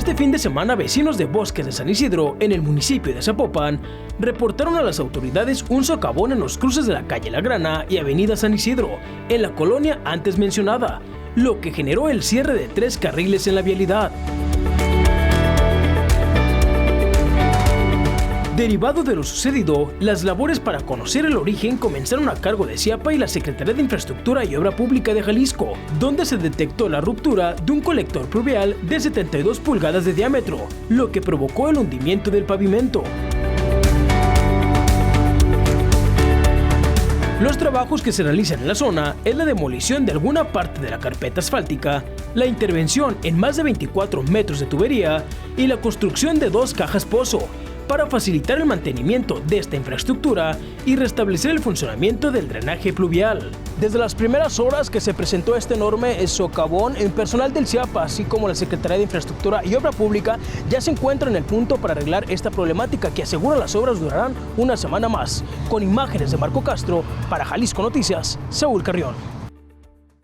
Este fin de semana, vecinos de Bosques de San Isidro, en el municipio de Zapopan, reportaron a las autoridades un socavón en los cruces de la calle La Grana y avenida San Isidro, en la colonia antes mencionada, lo que generó el cierre de 3 carriles en la vialidad. Derivado de lo sucedido, las labores para conocer el origen comenzaron a cargo de CIAPA y la Secretaría de Infraestructura y Obra Pública de Jalisco, donde se detectó la ruptura de un colector pluvial de 72 pulgadas de diámetro, lo que provocó el hundimiento del pavimento. Los trabajos que se realizan en la zona es la demolición de alguna parte de la carpeta asfáltica, la intervención en más de 24 metros de tubería y la construcción de 2 cajas pozo, para facilitar el mantenimiento de esta infraestructura y restablecer el funcionamiento del drenaje pluvial. Desde las primeras horas que se presentó este enorme socavón, el personal del CIAPA, así como la Secretaría de Infraestructura y Obra Pública, ya se encuentran en el punto para arreglar esta problemática que asegura las obras durarán una semana más. Con imágenes de Marco Castro, para Jalisco Noticias, Saúl Carrión.